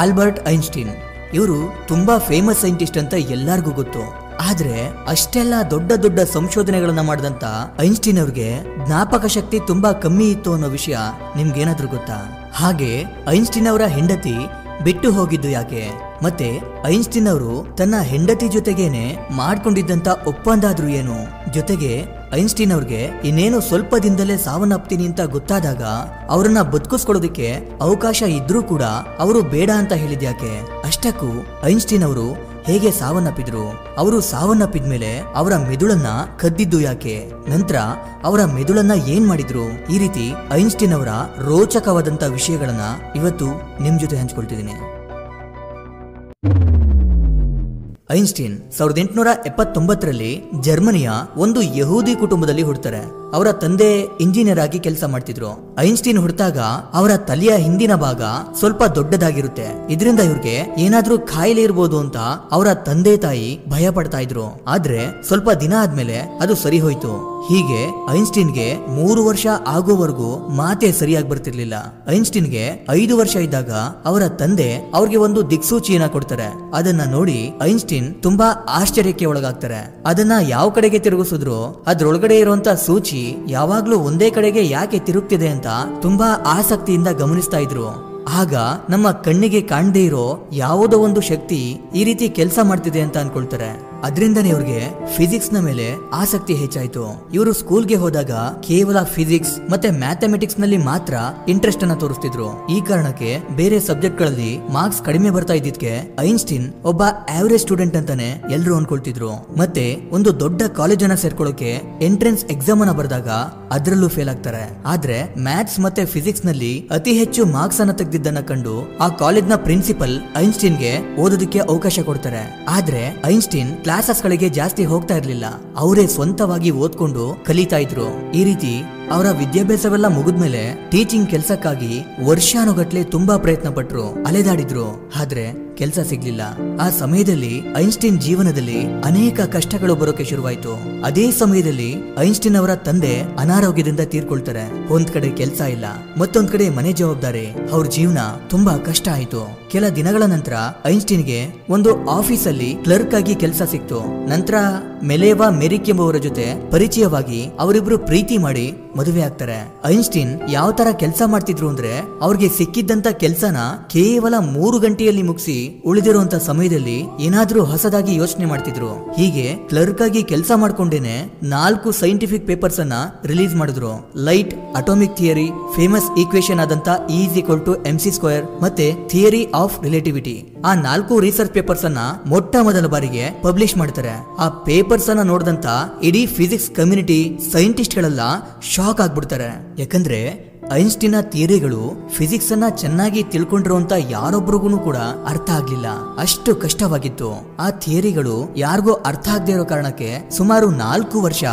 Albert Einstein ಇವರು ತುಂಬಾ famous scientist ಅಂತ ಎಲ್ಲರಿಗೂ ಗೊತ್ತು. ಆದ್ರೆ ಅಷ್ಟೆಲ್ಲ ದೊಡ್ಡ ದೊಡ್ಡ ಸಂಶೋಧನೆಗಳನ್ನ ಮಾಡಿದಂತ ಐನ್ಸ್ಟೀನ್ ಅವ್ರಿಗೆ ಜ್ಞಾಪಕ ಶಕ್ತಿ ತುಂಬಾ ಕಮ್ಮಿ ಇತ್ತು ಅನ್ನೋ ವಿಷಯ ನಿಮ್ಗೇನಾದ್ರೂ ಗೊತ್ತಾ? ಹಾಗೆ ಐನ್ಸ್ಟೀನ್ ಅವರ ಹೆಂಡತಿ ಬಿಟ್ಟು ಹೋಗಿದ್ದು ಯಾಕೆ? ಮತ್ತೆ ಐನ್ಸ್ಟೀನ್ ಅವರು ತನ್ನ ಹೆಂಡತಿ ಜೊತೆಗೇನೆ ಮಾಡ್ಕೊಂಡಿದ್ದಂತ ಒಪ್ಪಂದ ಆದ್ರೂ ಏನು? ಜೊತೆಗೆ ಐನ್ಸ್ಟೀನ್ ಅವ್ರಿಗೆ ಇನ್ನೇನು ಸ್ವಲ್ಪ ದಿನದಲ್ಲೇ ಸಾವನ್ನಪ್ತೀನಿ ಅಂತ ಗೊತ್ತಾದಾಗ ಅವರನ್ನ ಬದುಕಿಸ್ಕೊಳ್ಳೋದಕ್ಕೆ ಅವಕಾಶ ಇದ್ರೂ ಕೂಡ ಅವರು ಬೇಡ ಅಂತ ಹೇಳಿದ್ಯಾಕೆ? ಅಷ್ಟಕ್ಕೂ ಐನ್ಸ್ಟೀನ್ ಅವರು ಹೇಗೆ ಸಾವನ್ನಪ್ಪಿದ್ರು? ಅವರು ಸಾವನ್ನಪ್ಪಿದ್ಮೇಲೆ ಅವರ ಮೆದುಳನ್ನ ಕದ್ದಿದ್ದು ಯಾಕೆ? ನಂತರ ಅವರ ಮೆದುಳನ್ನ ಏನ್ ಮಾಡಿದ್ರು? ಈ ರೀತಿ ಐನ್ಸ್ಟೀನ್ ಅವರ ರೋಚಕವಾದಂತ ವಿಷಯಗಳನ್ನ ಇವತ್ತು ನಿಮ್ ಜೊತೆ ಹಂಚ್ಕೊಳ್ತಿದ್ದೀನಿ. ಐನ್ಸ್ಟೀನ್ 1879ರಲ್ಲಿ ಜರ್ಮನಿಯ ಒಂದು ಯಹೂದಿ ಕುಟುಂಬದಲ್ಲಿ ಹುಡ್ತಾರೆ. ಅವರ ತಂದೆ ಇಂಜಿನಿಯರ್ ಆಗಿ ಕೆಲಸ ಮಾಡ್ತಿದ್ರು. ಐನ್ಸ್ಟೀನ್ ಹುಡ್ತಾಗ ಅವರ ತಲೆಯ ಹಿಂದಿನ ಭಾಗ ಸ್ವಲ್ಪ ದೊಡ್ಡದಾಗಿರುತ್ತೆ. ಇದರಿಂದ ಇವ್ರಿಗೆ ಏನಾದ್ರೂ ಕಾಯಿಲೆ ಇರ್ಬೋದು ಅಂತ ಅವರ ತಂದೆ ತಾಯಿ ಭಯ ಪಡ್ತಾ ಇದ್ರು. ಆದ್ರೆ ಸ್ವಲ್ಪ ದಿನ ಆದ್ಮೇಲೆ ಅದು ಸರಿ ಹೋಯ್ತು. ಹೀಗೆ ಐನ್ಸ್ಟೀನ್ಗೆ 3 ವರ್ಷ ಆಗೋವರೆಗೂ ಮಾತೆ ಸರಿಯಾಗಿ ಬರ್ತಿರ್ಲಿಲ್ಲ. ಐನ್ಸ್ಟೀನ್ಗೆ 5 ವರ್ಷ ಇದ್ದಾಗ ಅವರ ತಂದೆ ಅವ್ರಿಗೆ ಒಂದು ದಿಕ್ಸೂಚಿಯನ್ನ ಕೊಡ್ತಾರೆ. ಅದನ್ನ ನೋಡಿ ಐನ್ಸ್ಟೀನ್ ತುಂಬಾ ಆಶ್ಚರ್ಯಕ್ಕೆ ಒಳಗಾಗ್ತಾರೆ. ಅದನ್ನ ಯಾವ ಕಡೆಗೆ ತಿರುಗಿಸಿದ್ರು ಅದ್ರೊಳಗಡೆ ಇರುವಂತ ಸೂಚಿ ಯಾವಾಗ್ಲೂ ಒಂದೇ ಕಡೆಗೆ ಯಾಕೆ ತಿರುಗ್ತಿದೆ ಅಂತ ತುಂಬಾ ಆಸಕ್ತಿಯಿಂದ ಗಮನಿಸ್ತಾ ಇದ್ರು. ಆಗ ನಮ್ಮ ಕಣ್ಣಿಗೆ ಕಾಣದೇ ಇರೋ ಯಾವುದೋ ಒಂದು ಶಕ್ತಿ ಈ ರೀತಿ ಕೆಲಸ ಮಾಡ್ತಿದೆ ಅಂತ ಅನ್ಕೊಳ್ತಾರೆ. ಅದರಿಂದನೇ ಇವ್ರಿಗೆ ಫಿಸಿಕ್ಸ್ ನ ಮೇಲೆ ಆಸಕ್ತಿ ಹೆಚ್ಚಾಯ್ತು. ಇವರು ಸ್ಕೂಲ್ಗೆ ಹೋದಾಗ ಕೇವಲ ಫಿಸಿಕ್ಸ್ ಮತ್ತೆ ಮ್ಯಾಥಮೆಟಿಕ್ಸ್ ನಲ್ಲಿ ಮಾತ್ರ ಇಂಟ್ರೆಸ್ಟ್ ಅನ್ನ ತೋರಿಸ್ತಿದ್ರು. ಈ ಕಾರಣಕ್ಕೆ ಬೇರೆ ಸಬ್ಜೆಕ್ಟ್ ಗಳಲ್ಲಿ ಮಾರ್ಕ್ಸ್ ಕಡಿಮೆ ಬರ್ತಾ ಇದ್ದಿದ್ಕೆ ಐನ್ಸ್ಟೀನ್ ಒಬ್ಬ ಆವರೇಜ್ ಸ್ಟೂಡೆಂಟ್ ಅಂತಾನೆ ಎಲ್ರು ಅನ್ಕೊಳ್ತಿದ್ರು. ಮತ್ತೆ ಒಂದು ದೊಡ್ಡ ಕಾಲೇಜ್ ಅನ್ನ ಸೇರ್ಕೊಳ್ಳೋಕೆ ಎಂಟ್ರೆನ್ಸ್ ಎಕ್ಸಾಮ್ ಅನ್ನ ಬರೆದಾಗ ಅದರಲ್ಲೂ ಫೇಲ್ ಆಗ್ತಾರೆ. ಆದ್ರೆ ಮ್ಯಾಥ್ಸ್ ಮತ್ತೆ ಫಿಸಿಕ್ಸ್ ನಲ್ಲಿ ಅತಿ ಹೆಚ್ಚು ಮಾರ್ಕ್ಸ್ ಅನ್ನ ತೆಗೆದಿದ್ದನ್ನ ಕಂಡು ಆ ಕಾಲೇಜ್ ನ ಪ್ರಿನ್ಸಿಪಲ್ ಐನ್ಸ್ಟೀನ್ಗೆ ಓದೋದಕ್ಕೆ ಅವಕಾಶ ಕೊಡ್ತಾರೆ. ಆದ್ರೆ ಐನ್ಸ್ಟೀನ್ ಕ್ಲಾಸಸ್ ಗಳಿಗೆ ಜಾಸ್ತಿ ಹೋಗ್ತಾ ಇರ್ಲಿಲ್ಲ. ಅವರೇ ಸ್ವಂತವಾಗಿ ಓದ್ಕೊಂಡು ಕಲಿತಾ ಇದ್ರು. ಈ ರೀತಿ ಅವರ ವಿದ್ಯಾಭ್ಯಾಸವೆಲ್ಲ ಮುಗಿದ್ಮೇಲೆ ಟೀಚಿಂಗ್ ಕೆಲ್ಸಕ್ಕಾಗಿ ವರ್ಷಾನುಗಟ್ಲೆ ತುಂಬಾ ಪ್ರಯತ್ನ ಪಟ್ರು, ಅಲೆದಾಡಿದ್ರು. ಆದ್ರೆ ಕೆಲಸ ಸಿಗ್ಲಿಲ್ಲ. ಆ ಸಮಯದಲ್ಲಿ ಐನ್ಸ್ಟೀನ್ ಜೀವನದಲ್ಲಿ ಅನೇಕ ಕಷ್ಟಗಳು ಬರೋಕೆ ಶುರುವಾಯ್ತು. ಅದೇ ಸಮಯದಲ್ಲಿ ಐನ್ಸ್ಟೀನ್ ಅವರ ತಂದೆ ಅನಾರೋಗ್ಯದಿಂದ ತೀರ್ಕೊಳ್ತಾರೆ. ಒಂದ್ ಕಡೆ ಕೆಲಸ ಇಲ್ಲ, ಮತ್ತೊಂದ್ ಕಡೆ ಮನೆ ಜವಾಬ್ದಾರಿ. ಅವ್ರ ಜೀವನ ತುಂಬಾ ಕಷ್ಟ ಆಯ್ತು. ಕೆಲ ದಿನಗಳ ನಂತರ ಐನ್ಸ್ಟೀನ್ಗೆ ಒಂದು ಆಫೀಸ್ ಅಲ್ಲಿ ಕ್ಲರ್ಕ್ ಆಗಿ ಕೆಲಸ ಸಿಕ್ತು. ನಂತರ ಮೆಲೇವಾ ಮೆರಿಕ್ ಎಂಬುವರ ಜೊತೆ ಪರಿಚಯವಾಗಿ ಅವರಿಬ್ರು ಪ್ರೀತಿ ಮಾಡಿ ಮದುವೆ ಆಗ್ತಾರೆ. ಐನ್ಸ್ಟೀನ್ ಯಾವ ತರ ಕೆಲಸ ಮಾಡ್ತಿದ್ರು ಅಂದ್ರೆ ಅವ್ರಿಗೆ ಸಿಕ್ಕಿದ್ದಂತ ಕೆಲ್ಸನ ಕೇವಲ 3 ಗಂಟೆಯಲ್ಲಿ ಮುಗಿಸಿ ಉಳಿದಿರುವಂತ ಸಮಯದಲ್ಲಿ ಏನಾದ್ರೂ ಹೊಸದಾಗಿ ಯೋಚನೆ ಮಾಡ್ತಿದ್ರು. ಹೀಗೆ ಕ್ಲರ್ಕ್ ಆಗಿ ಕೆಲಸ ಮಾಡ್ಕೊಂಡೇನೆ 4 ಸೈಂಟಿಫಿಕ್ ಪೇಪರ್ಸ್ ಅನ್ನ ರಿಲೀಸ್ ಮಾಡಿದ್ರು. Light, atomic theory, famous equation ಆದಂತ E=mc² ಮತ್ತೆ ಥಿಯರಿ ಆಫ್ ರಿಲೇಟಿವಿಟಿ. ಆ 4 ರಿಸರ್ಚ್ ಪೇಪರ್ಸ್ ಅನ್ನ ಮೊಟ್ಟ ಮೊದಲ ಬಾರಿಗೆ ಪಬ್ಲಿಷ್ ಮಾಡ್ತಾರೆ. ಆ ಪೇಪರ್ಸ್ ಅನ್ನ ನೋಡಿದಂತ ಇಡೀ ಫಿಸಿಕ್ಸ್ ಕಮ್ಯುನಿಟಿ ಸೈಂಟಿಸ್ಟ್ ಗಳೆಲ್ಲ ಶಾಕ್ ಆಗ್ಬಿಡ್ತಾರೆ. ಯಾಕಂದ್ರೆ ಐನ್ಸ್ಟೀನ್ ಥಿಯರಿಗಳು ಫಿಸಿಕ್ಸ್ ಅನ್ನ ಚೆನ್ನಾಗಿ ತಿಳ್ಕೊಂಡಿರುವಂತ ಯಾರೊಬ್ರಿಗೂ ಕೂಡ ಅರ್ಥ ಆಗ್ಲಿಲ್ಲ. ಅಷ್ಟು ಕಷ್ಟವಾಗಿತ್ತು. ಆ ಥಿಯರಿಗಳು ಯಾರಿಗೂ ಅರ್ಥ ಆಗದೆ ಇರೋ ಕಾರಣಕ್ಕೆ ಸುಮಾರು 4 ವರ್ಷ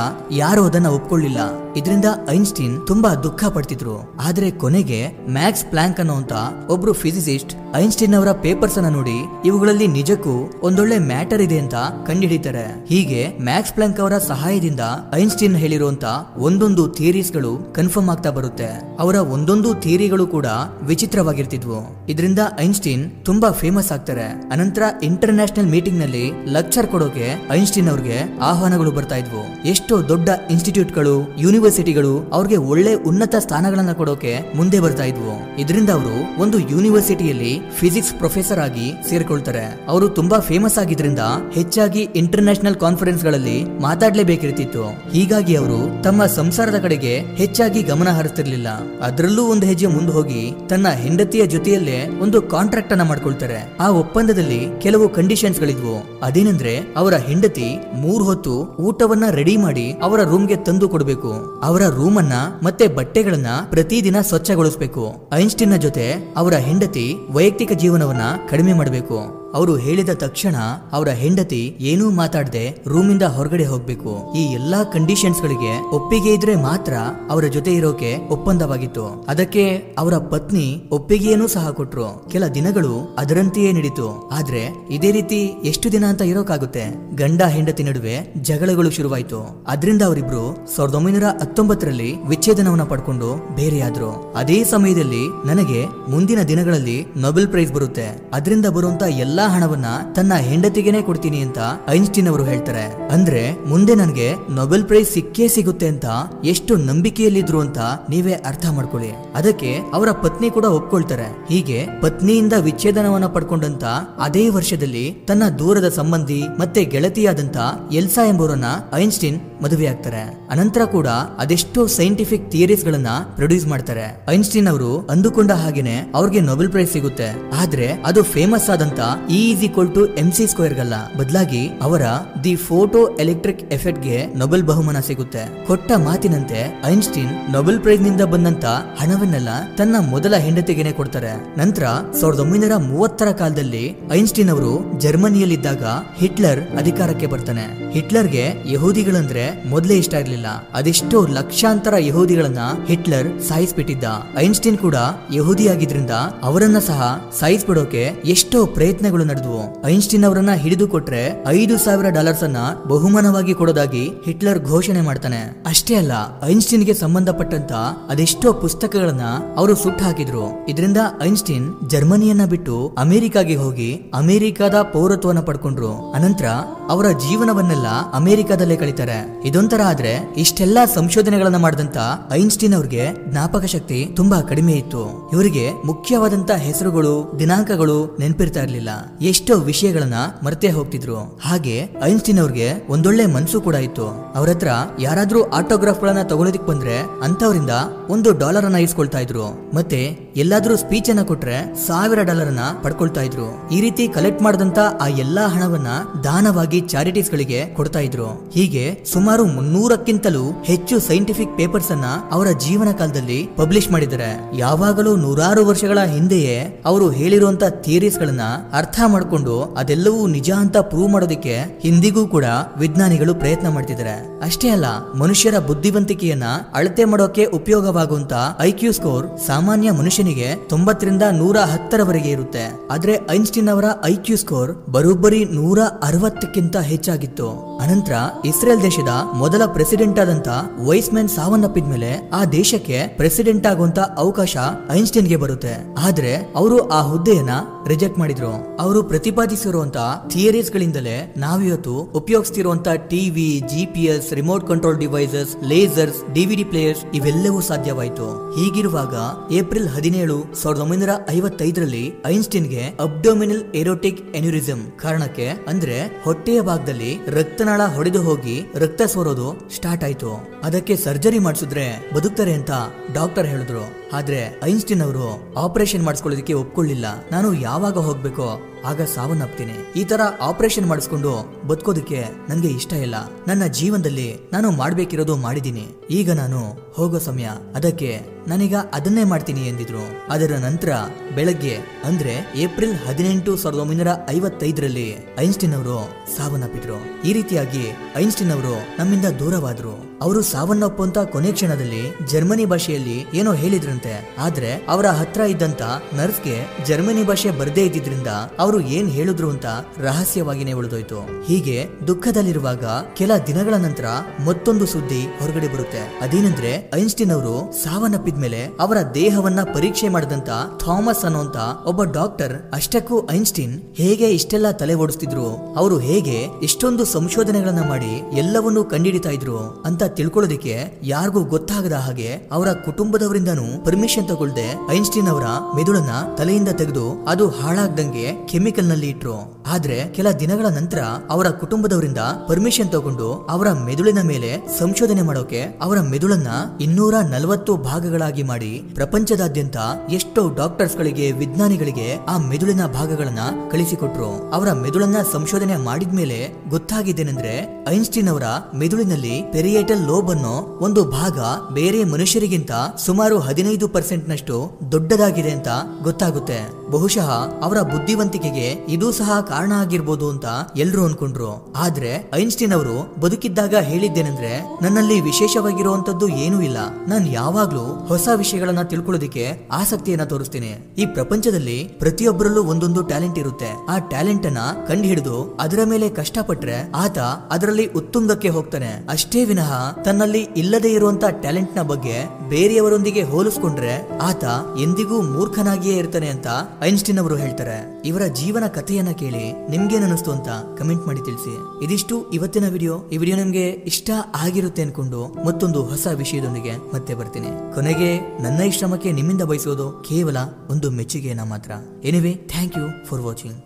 ಯಾರು ಅದನ್ನ ಒಪ್ಕೊಳ್ಳಿಲ್ಲ. ಇದರಿಂದ ಐನ್ಸ್ಟೀನ್ ತುಂಬಾ ದುಃಖ ಪಡ್ತಿದ್ರು. ಆದ್ರೆ ಕೊನೆಗೆ ಮ್ಯಾಕ್ಸ್ ಪ್ಲಾಂಕ್ ಅನ್ನೋಂತ ಒಬ್ರು ಫಿಸಿಸಿಸ್ಟ್ ಐನ್ಸ್ಟೀನ್ ಅವರ ಪೇಪರ್ಸ್ ಅನ್ನ ನೋಡಿ ಇವುಗಳಲ್ಲಿ ನಿಜಕ್ಕೂ ಒಂದೊಳ್ಳೆ ಮ್ಯಾಟರ್ ಇದೆ ಅಂತ ಕಂಡುಹಿಡಿತಾರೆ. ಹೀಗೆ ಮ್ಯಾಕ್ಸ್ ಪ್ಲಾಂಕ್ ಅವರ ಸಹಾಯದಿಂದ ಐನ್ಸ್ಟೀನ್ ಹೇಳಿರುವಂತ ಒಂದೊಂದು ಥಿಯರೀಸ್ ಗಳು ಕನ್ಫರ್ಮ್ ಆಗ್ತಾ ಬರುತ್ತೆ. ಅವರ ಒಂದೊಂದು ಥಿಯರಿಗಳು ಕೂಡ ವಿಚಿತ್ರವಾಗಿರ್ತಿದ್ವು. ಇದರಿಂದ ಐನ್ಸ್ಟೀನ್ ತುಂಬಾ ಫೇಮಸ್ ಆಗ್ತಾರೆ. ಅನಂತರ ಇಂಟರ್ ನ್ಯಾಷನಲ್ ಮೀಟಿಂಗ್ ನಲ್ಲಿ ಲೆಕ್ಚರ್ ಕೊಡೋಕೆ ಐನ್ಸ್ಟೀನ್ ಅವ್ರಿಗೆ ಆಹ್ವಾನಗಳು ಬರ್ತಾ ಇದ್ವು. ಎಷ್ಟೋ ದೊಡ್ಡ ಇನ್ಸ್ಟಿಟ್ಯೂಟ್ಗಳು, ಯೂನಿವರ್ಸಿಟಿಗಳು ಅವ್ರಿಗೆ ಒಳ್ಳೆ ಉನ್ನತ ಸ್ಥಾನಗಳನ್ನ ಕೊಡೋಕೆ ಮುಂದೆ ಬರ್ತಾ ಇದ್ವು. ಇದರಿಂದ ಅವರು ಒಂದು ಯೂನಿವರ್ಸಿಟಿಯಲ್ಲಿ ಫಿಸಿಕ್ಸ್ ಪ್ರೊಫೆಸರ್ ಆಗಿ ಸೇರ್ಕೊಳ್ತಾರೆ. ಅವರು ತುಂಬಾ ಫೇಮಸ್ ಆಗಿದ್ರಿಂದ ಹೆಚ್ಚಾಗಿ ಇಂಟರ್ ನ್ಯಾಷನಲ್ ಕಾನ್ಫರೆನ್ಸ್ ಗಳಲ್ಲಿ ಮಾತಾಡ್ಲೇಬೇಕಿರ್ತಿತ್ತು. ಹೀಗಾಗಿ ಅವರು ತಮ್ಮ ಸಂಸಾರದ ಕಡೆಗೆ ಹೆಚ್ಚಾಗಿ ಗಮನ ಹರಿಸ್ತಿರ್ಲಿಲ್ಲ. ಅದರಲ್ಲೂ ಒಂದು ಹೆಜ್ಜೆ ಮುಂದೆ ಹೋಗಿ ತನ್ನ ಹೆಂಡತಿಯ ಜೊತೆಯಲ್ಲೇ ಒಂದು ಕಾಂಟ್ರಾಕ್ಟ್ ಅನ್ನ ಮಾಡ್ಕೊಳ್ತಾರೆ. ಆ ಒಪ್ಪಂದದಲ್ಲಿ ಕೆಲವು ಕಂಡೀಷನ್ಸ್ ಗಳಿದ್ವು. ಅದೇನೆಂದ್ರೆ ಅವರ ಹೆಂಡತಿ 3 ಹೊತ್ತು ಊಟವನ್ನ ರೆಡಿ ಮಾಡಿ ಅವರ ರೂಮ್ಗೆ ತಂದು ಕೊಡಬೇಕು. ಅವರ ರೂಮ್ ಅನ್ನ ಮತ್ತೆ ಬಟ್ಟೆಗಳನ್ನ ಪ್ರತಿದಿನ ಸ್ವಚ್ಛಗೊಳಿಸಬೇಕು. ಐನ್ಸ್ಟೀನ್ ನ ಜೊತೆ ಅವರ ಹೆಂಡತಿ ವೈಯಕ್ತಿಕ ಜೀವನವನ್ನ ಕಡಿಮೆ ಮಾಡಬೇಕು. ಅವರು ಹೇಳಿದ ತಕ್ಷಣ ಅವರ ಹೆಂಡತಿ ಏನೂ ಮಾತಾಡದೆ ರೂಮಿಂದ ಹೊರಗಡೆ ಹೋಗ್ಬೇಕು. ಈ ಎಲ್ಲಾ ಕಂಡೀಷನ್ಸ್ ಗಳಿಗೆ ಒಪ್ಪಿಗೆ ಇದ್ರೆ ಮಾತ್ರ ಅವರ ಜೊತೆ ಇರೋಕೆ ಒಪ್ಪಂದವಾಗಿತ್ತು. ಅದಕ್ಕೆ ಅವರ ಪತ್ನಿ ಒಪ್ಪಿಗೆಯನ್ನೂ ಸಹ ಕೊಟ್ರು. ಕೆಲ ದಿನಗಳು ಅದರಂತೆಯೇ ನಡೀತು. ಆದ್ರೆ ಇದೇ ರೀತಿ ಎಷ್ಟು ದಿನ ಅಂತ ಇರೋಕಾಗುತ್ತೆ? ಗಂಡ ಹೆಂಡತಿ ನಡುವೆ ಜಗಳಗಳು ಶುರುವಾಯ್ತು. ಅದರಿಂದ ಅವರಿಬ್ರು 1919ರಲ್ಲಿ ವಿಚ್ಛೇದನವನ್ನ ಪಡ್ಕೊಂಡು ಬೇರೆಯಾದ್ರು. ಅದೇ ಸಮಯದಲ್ಲಿ ನನಗೆ ಮುಂದಿನ ದಿನಗಳಲ್ಲಿ ನೊಬೆಲ್ ಪ್ರೈಸ್ ಬರುತ್ತೆ, ಅದರಿಂದ ಬರುವಂತ ಎಲ್ಲಾ ಹಣವನ್ನ ತನ್ನ ಹೆಂಡತಿಗೆನೆ ಕೊಡ್ತೀನಿ ಅಂತ ಐನ್ಸ್ಟೀನ್ ಅವರು ಹೇಳ್ತಾರೆ. ಅಂದ್ರೆ ಮುಂದೆ ನನಗೆ ನೊಬೆಲ್ ಪ್ರೈಸ್ ಸಿಕ್ಕೇ ಸಿಗುತ್ತೆ ಅಂತ ಎಷ್ಟು ನಂಬಿಕೆಯಲ್ಲಿದ್ರು ಅಂತ ನೀವೇ ಅರ್ಥ ಮಾಡ್ಕೊಳ್ಳಿ. ಅದಕ್ಕೆ ಅವರ ಪತ್ನಿ ಕೂಡ ಒಪ್ಕೊಳ್ತಾರೆ. ಹೀಗೆ ಪತ್ನಿಯಿಂದ ವಿಚ್ಛೇದನವನ್ನ ಪಡ್ಕೊಂಡಂತ ಅದೇ ವರ್ಷದಲ್ಲಿ ತನ್ನ ದೂರದ ಸಂಬಂಧಿ ಮತ್ತೆ ಗೆಳತಿಯಾದಂತ ಎಲ್ಸಾ ಎಂಬುವರನ್ನ ಐನ್ಸ್ಟೀನ್ ಮದುವೆ ಆಗ್ತಾರೆ. ಅನಂತರ ಕೂಡ ಅದೆಷ್ಟೋ ಸೈಂಟಿಫಿಕ್ ಥಿಯರೀಸ್ ಗಳನ್ನ ಪ್ರೊಡ್ಯೂಸ್ ಮಾಡ್ತಾರೆ. ಐನ್ಸ್ಟೀನ್ ಅವರು ಅಂದುಕೊಂಡ ಹಾಗೇನೆ ಅವ್ರಿಗೆ ನೊಬೆಲ್ ಪ್ರೈಸ್ ಸಿಗುತ್ತೆ. ಆದ್ರೆ ಅದು ಫೇಮಸ್ ಆದಂತ E=mc² ಗಲ್ಲ, ಬದಲಾಗಿ ಅವರ ದಿ ಫೋಟೋ ಎಲೆಕ್ಟ್ರಿಕ್ ಎಫೆಕ್ಟ್ ಗೆ ನೊಬೆಲ್ ಬಹುಮಾನ ಸಿಗುತ್ತೆ. ಕೊಟ್ಟ ಮಾತಿನಂತೆ ಐನ್ಸ್ಟೀನ್ ನೊಬೆಲ್ ಪ್ರೈಸ್ ನಿಂದ ಬಂದಂತ ಹಣವನ್ನೆಲ್ಲ ತನ್ನ ಮೊದಲ ಹೆಂಡತಿಗೆನೆ ಕೊಡ್ತಾರೆ. ನಂತರ 1930ರ ಕಾಲದಲ್ಲಿ ಐನ್ಸ್ಟೀನ್ ಅವರು ಜರ್ಮನಿಯಲ್ಲಿದ್ದಾಗ ಹಿಟ್ಲರ್ ಅಧಿಕಾರಕ್ಕೆ ಬರ್ತಾನೆ. ಹಿಟ್ಲರ್ಗೆ ಯಹೂದಿಗಳಂದ್ರೆ ಮೊದಲೇ ಇಷ್ಟ ಇರಲಿಲ್ಲ. ಅದೆಷ್ಟೋ ಲಕ್ಷಾಂತರ ಯಹೂದಿಗಳನ್ನ ಹಿಟ್ಲರ್ ಸಾಯಿಸ್ಬಿಟ್ಟಿದ್ದ. ಐನ್ಸ್ಟೀನ್ ಕೂಡ ಯಹೂದಿಯಾಗಿದ್ರಿಂದ ಅವರನ್ನ ಸಹ ಸಾಯಿಸ್ಬಿಡೋಕೆ ಎಷ್ಟೋ ಪ್ರಯತ್ನಗಳು ನಡೆದವು. ಐನ್ಸ್ಟೀನ್ ಅವರನ್ನ ಹಿಡಿದು ಕೊಟ್ರೆ $5,000 ಅನ್ನ ಬಹುಮಾನವಾಗಿ ಕೊಡೋದಾಗಿ ಹಿಟ್ಲರ್ ಘೋಷಣೆ ಮಾಡ್ತಾನೆ. ಅಷ್ಟೇ ಅಲ್ಲ, ಐನ್ಸ್ಟೀನ್ ಗೆ ಸಂಬಂಧಪಟ್ಟಂತ ಅದೆಷ್ಟೋ ಪುಸ್ತಕಗಳನ್ನ ಅವರು ಸುಟ್ಟು ಹಾಕಿದ್ರು. ಇದರಿಂದ ಐನ್ಸ್ಟೀನ್ ಜರ್ಮನಿಯನ್ನ ಬಿಟ್ಟು ಅಮೆರಿಕಾಗೆ ಹೋಗಿ ಅಮೆರಿಕಾದ ಪೌರತ್ವನ ಪಡ್ಕೊಂಡ್ರು. ಅನಂತರ ಅವರ ಜೀವನವನ್ನೆಲ್ಲ ಅಮೆರಿಕಾದಲ್ಲೇ ಕಳೀತಾರೆ. ಇದೊಂಥರ ಆದ್ರೆ ಇಷ್ಟೆಲ್ಲಾ ಸಂಶೋಧನೆಗಳನ್ನ ಮಾಡಿದಂತ ಐನ್ಸ್ಟೀನ್ ಅವ್ರಿಗೆ ಜ್ಞಾಪಕ ಶಕ್ತಿ ತುಂಬಾ ಕಡಿಮೆ ಇತ್ತು. ಇವರಿಗೆ ಮುಖ್ಯವಾದಂತ ಹೆಸರುಗಳು, ದಿನಾಂಕಗಳು ನೆನಪಿರ್ತಾ ಇರ್ಲಿಲ್ಲ. ಎಷ್ಟೋ ವಿಷಯಗಳನ್ನ ಮರ್ತೇ ಹೋಗ್ತಿದ್ರು. ಹಾಗೆ ಐನ್ಸ್ಟೀನ್ ಅವ್ರಿಗೆ ಒಂದೊಳ್ಳೆ ಮನ್ಸು ಕೂಡ ಇತ್ತು. ಅವ್ರ ಹತ್ರ ಯಾರಾದ್ರೂ ಆಟೋಗ್ರಾಫ್ ಗಳನ್ನ ತಗೊಳ್ಳೋದಿಕ್ ಬಂದ್ರೆ ಅಂತವರಿಂದ $1 ಅನ್ನ ಇಸ್ಕೊಳ್ತಾ ಇದ್ರು. ಮತ್ತೆ ಎಲ್ಲಾದ್ರೂ ಸ್ಪೀಚ್ ಅನ್ನ ಕೊಟ್ರೆ $1,000 ಅನ್ನ ಪಡ್ಕೊಳ್ತಾ ಇದ್ರು. ಈ ರೀತಿ ಕಲೆಕ್ಟ್ ಮಾಡಿದಂತ ಆ ಎಲ್ಲಾ ಹಣವನ್ನ ದಾನವಾಗಿ ಚಾರಿಟೀಸ್ ಗಳಿಗೆ ಕೊಡ್ತಾ ಇದ್ರು. ಹೀಗೆ ಸುಮಾರು 300ಕ್ಕಿಂತಲೂ ಹೆಚ್ಚು ಸೈಂಟಿಫಿಕ್ ಪೇಪರ್ಸ್ ಅನ್ನ ಅವರ ಜೀವನ ಕಾಲದಲ್ಲಿ ಪಬ್ಲಿಷ್ ಮಾಡಿದ್ದಾರೆ. ಯಾವಾಗಲೂ ನೂರಾರು ವರ್ಷಗಳ ಹಿಂದೆಯೇ ಅವರು ಹೇಳಿರುವಂತ ಥಿಯರೀಸ್ ಗಳನ್ನ ಅರ್ಥ ಮಾಡ್ಕೊಂಡು ಅದೆಲ್ಲವೂ ನಿಜ ಅಂತ ಪ್ರೂವ್ ಮಾಡೋದಕ್ಕೆ ಇಂದಿಗೂ ಕೂಡ ವಿಜ್ಞಾನಿಗಳು ಪ್ರಯತ್ನ ಮಾಡ್ತಿದ್ದಾರೆ. ಅಷ್ಟೇ ಅಲ್ಲ, ಮನುಷ್ಯರ ಬುದ್ಧಿವಂತಿಕೆಯನ್ನ ಅಳತೆ ಮಾಡೋಕೆ ಉಪಯೋಗವಾಗುವಂತ IQ ಸ್ಕೋರ್ ಸಾಮಾನ್ಯ ಮನುಷ್ಯನಿಗೆ 90ರಿಂದ 110ರವರೆಗೆ ಇರುತ್ತೆ. ಆದ್ರೆ ಐನ್ಸ್ಟೀನ್ ಅವರ IQ ಸ್ಕೋರ್ ಬರೋಬ್ಬರಿ 160ಕ್ಕಿಂತ ಹೆಚ್ಚಾಗಿತ್ತು. ಅನಂತರ ಇಸ್ರೇಲ್ ದೇಶದ ಮೊದಲ ಪ್ರೆಸಿಡೆಂಟ್ ಆದಂತ ವೈಸ್ಮ್ಯಾನ್ ಸಾವನ್ನಪ್ಪಿದ್ಮೇಲೆ ಆ ದೇಶಕ್ಕೆ ಪ್ರೆಸಿಡೆಂಟ್ ಆಗುವಂತ ಅವಕಾಶ ಐನ್ಸ್ಟೀನ್ಗೆ ಬರುತ್ತೆ. ಆದ್ರೆ ಅವರು ಆ ಹುದ್ದೆಯನ್ನ ರಿಜೆಕ್ಟ್ ಮಾಡಿದ್ರು. ಅವರು ಪ್ರತಿಪಾದಿಸಿರುವಂತ ಥಿಯರೀಸ್ ಗಳಿಂದಲೇ ನಾವಿವತ್ತು ಉಪಯೋಗಿಸ್ತಿರುವಂತ TV, GPS, remote control devices, lasers, DVD players ಇವೆಲ್ಲವೂ ಸಾಧ್ಯವಾಯಿತು. ಹೀಗಿರುವಾಗ ಏಪ್ರಿಲ್ 17, 1955ರಲ್ಲಿ ಐನ್ಸ್ಟೀನ್ಗೆ ಅಬ್ಡೋಮಿನಲ್ ಏರೋಟಿಕ್ ಎನ್ಯೂರಿಸಮ್ ಕಾರಣಕ್ಕೆ ಅಂದ್ರೆ ಹೊಟ್ಟೆಯ ಭಾಗದಲ್ಲಿ ರಕ್ತನಾಳ ಹೊಡೆದು ಹೋಗಿ ರಕ್ತ ಸೋರೋದು ಸ್ಟಾರ್ಟ್ ಆಯ್ತು. ಅದಕ್ಕೆ ಸರ್ಜರಿ ಮಾಡಿಸಿದ್ರೆ ಬದುಕ್ತಾರೆ ಅಂತ ಡಾಕ್ಟರ್ ಹೇಳಿದ್ರು. ಆದ್ರೆ ಐನ್ಸ್ಟೀನ್ ಅವರು ಆಪರೇಷನ್ ಮಾಡಿಸ್ಕೊಳ್ಳೋದಕ್ಕೆ ಒಪ್ಕೊಳ್ಳಿಲ್ಲ. ನಾನು ಯಾವಾಗ ಹೋಗ್ಬೇಕೋ ಆಗ ಸಾವನ್ನಪ್ತೀನಿ. ಈ ತರ ಆಪರೇಷನ್ ಮಾಡಿಸ್ಕೊಂಡು ಬದುಕೋದಕ್ಕೆ ನನ್ಗೆ ಇಷ್ಟ ಇಲ್ಲ. ನನ್ನ ಜೀವನದಲ್ಲಿ ನಾನು ಮಾಡ್ಬೇಕಿರೋದು ಮಾಡಿದೀನಿ. ಈಗ ನಾನು ಹೋಗೋ ಸಮಯ, ಅದಕ್ಕೆ ನಾನೀಗ ಅದನ್ನೇ ಮಾಡ್ತೀನಿ ಎಂದಿದ್ರು. ಅದರ ನಂತರ ಬೆಳಗ್ಗೆ ಅಂದ್ರೆ ಏಪ್ರಿಲ್ 18, 1955ರಲ್ಲಿ ಐನ್ಸ್ಟೀನ್ ಅವರು ಸಾವನ್ನಪ್ಪಿದ್ರು. ಈ ರೀತಿಯಾಗಿ ಐನ್ಸ್ಟೀನ್ ಅವರು ನಮ್ಮಿಂದ ದೂರವಾದ್ರು. ಅವರು ಸಾವನ್ನಪ್ಪುವಂತ ಕೊನೆ ಕ್ಷಣದಲ್ಲಿ ಜರ್ಮನಿ ಭಾಷೆಯಲ್ಲಿ ಏನೋ ಹೇಳಿದ್ರಂತೆ. ಆದ್ರೆ ಅವರ ಹತ್ರ ಇದ್ದಂತ ನರ್ಸ್ಗೆ ಜರ್ಮನಿ ಭಾಷೆ ಬರ್ದೇ ಇದ್ದಿದ್ರಿಂದ ಅವರು ಏನ್ ಹೇಳಿದ್ರು ಅಂತ ರಹಸ್ಯವಾಗಿನೇ ಉಳಿದೋಯ್ತು. ಹೀಗೆ ದುಃಖದಲ್ಲಿರುವಾಗ ಕೆಲ ದಿನಗಳ ನಂತರ ಮತ್ತೊಂದು ಸುದ್ದಿ ಹೊರಗಡೆ ಬರುತ್ತೆ. ಅದೇನಂದ್ರೆ ಐನ್ಸ್ಟೀನ್ ಅವರು ಸಾವನ್ನಪ್ಪಿದ್ಮೇಲೆ ಅವರ ದೇಹವನ್ನ ಪರೀಕ್ಷೆ ಮಾಡಿದಂತ ಥಾಮಸ್ ಅನ್ನೋಂತ ಒಬ್ಬ ಡಾಕ್ಟರ್ ಅಷ್ಟಕ್ಕೂ ಐನ್ಸ್ಟೀನ್ ಹೇಗೆ ಇಷ್ಟೆಲ್ಲ ತಲೆ ಓಡಿಸ್ತಿದ್ರು, ಅವರು ಹೇಗೆ ಇಷ್ಟೊಂದು ಸಂಶೋಧನೆಗಳನ್ನ ಮಾಡಿ ಎಲ್ಲವನ್ನೂ ಕಂಡುಹಿಡಿತಾ ಇದ್ರು ಅಂತ ತಿಳ್ಕೊಳ್ಳೋದಿಕ್ಕೆ ಯಾರಿಗೂ ಗೊತ್ತಾಗದ ಹಾಗೆ ಅವರ ಕುಟುಂಬದವರಿಂದನೂ ಪರ್ಮಿಷನ್ ತಗೊಳ್ದೆ ಐನ್ಸ್ಟೀನ್ ಅವರ ಮೆದುಳನ್ನ ತಲೆಯಿಂದ ತೆಗೆದು ಅದು ಹಾಳಾಗ್ದಂಗೆ ಕೆಮಿಕಲ್ ನಲ್ಲಿ ಇಟ್ರು. ಆದ್ರೆ ಕೆಲ ದಿನಗಳ ನಂತರ ಅವರ ಕುಟುಂಬದವರಿಂದ ಪರ್ಮಿಷನ್ ತಗೊಂಡು ಅವರ ಮೆದುಳಿನ ಮೇಲೆ ಸಂಶೋಧನೆ ಮಾಡೋಕೆ ಅವರ ಮೆದುಳನ್ನ 240 ಭಾಗಗಳಾಗಿ ಮಾಡಿ ಪ್ರಪಂಚದಾದ್ಯಂತ ಎಷ್ಟೋ ಡಾಕ್ಟರ್ಸ್ ಗಳಿಗೆ, ವಿಜ್ಞಾನಿಗಳಿಗೆ ಆ ಮೆದುಳಿನ ಭಾಗಗಳನ್ನ ಕಳಿಸಿಕೊಟ್ರು. ಅವರ ಮೆದುಳನ್ನ ಸಂಶೋಧನೆ ಮಾಡಿದ್ಮೇಲೆ ಗೊತ್ತಾಗಿದ್ದೇನೆಂದ್ರೆ ಐನ್ಸ್ಟೀನ್ ಅವರ ಮೆದುಳಿನಲ್ಲಿ ಪೆರಿಯೇಟಲ್ ಲೋಬ್ ಅನ್ನೋ ಒಂದು ಭಾಗ ಬೇರೆ ಮನುಷ್ಯರಿಗಿಂತ ಸುಮಾರು 15% ನಷ್ಟು ದೊಡ್ಡದಾಗಿದೆ ಅಂತ ಗೊತ್ತಾಗುತ್ತೆ. ಬಹುಶಃ ಅವರ ಬುದ್ಧಿವಂತಿಕೆಗೆ ಇದು ಸಹ ಕಾರಣ ಆಗಿರ್ಬೋದು ಅಂತ ಎಲ್ರು ಅನ್ಕೊಂಡ್ರು. ಆದ್ರೆ ಐನ್ಸ್ಟೀನ್ ಅವರು ಬದುಕಿದ್ದಾಗ ಹೇಳಿದ್ದೇನೆಂದ್ರೆ, ನನ್ನಲ್ಲಿ ವಿಶೇಷವಾಗಿರುವಂತದ್ದು ಏನೂ ಇಲ್ಲ, ನಾನು ಯಾವಾಗ್ಲೂ ಹೊಸ ವಿಷಯಗಳನ್ನ ತಿಳ್ಕೊಳ್ಳೋದಿಕ್ಕೆ ಆಸಕ್ತಿಯನ್ನ ತೋರಿಸ್ತೀನಿ. ಈ ಪ್ರಪಂಚದಲ್ಲಿ ಪ್ರತಿಯೊಬ್ಬರಲ್ಲೂ ಒಂದೊಂದು ಟ್ಯಾಲೆಂಟ್ ಇರುತ್ತೆ. ಆ ಟ್ಯಾಲೆಂಟ್ ಅನ್ನ ಕಂಡು ಹಿಡಿದು ಅದರ ಮೇಲೆ ಕಷ್ಟಪಟ್ರೆ ಆತ ಅದರಲ್ಲಿ ಉತ್ತುಂಗಕ್ಕೆ ಹೋಗ್ತಾನೆ. ಅಷ್ಟೇ ವಿನಃ ತನ್ನಲ್ಲಿ ಇಲ್ಲದೆ ಇರುವಂತ ಟ್ಯಾಲೆಂಟ್ ನ ಬಗ್ಗೆ ಬೇರೆಯವರೊಂದಿಗೆ ಹೋಲಿಸ್ಕೊಂಡ್ರೆ ಆತ ಎಂದಿಗೂ ಮೂರ್ಖನಾಗಿಯೇ ಇರ್ತಾನೆ ಅಂತ ಐನ್ಸ್ಟೀನ್ ಅವರು ಹೇಳ್ತಾರೆ. ಇವರ ಜೀವನ ಕಥೆಯನ್ನ ಕೇಳಿ ನಿಮ್ಗೇನ್ ಅನಿಸ್ತು ಅಂತ ಕಮೆಂಟ್ ಮಾಡಿ ತಿಳಿಸಿ. ಇದಿಷ್ಟು ಇವತ್ತಿನ ವಿಡಿಯೋ. ಈ ವಿಡಿಯೋ ನಿಮ್ಗೆ ಇಷ್ಟ ಆಗಿರುತ್ತೆ ಅನ್ಕೊಂಡು ಮತ್ತೊಂದು ಹೊಸ ವಿಷಯದೊಂದಿಗೆ ಮತ್ತೆ ಬರ್ತೀನಿ. ಕೊನೆಗೆ ನನ್ನ ಈ ಶ್ರಮಕ್ಕೆ ನಿಮ್ಮಿಂದ ಬಯಸೋದು ಕೇವಲ ಒಂದು ಮೆಚ್ಚುಗೆಯನ್ನ ಮಾತ್ರ. Anyway, thank you for watching.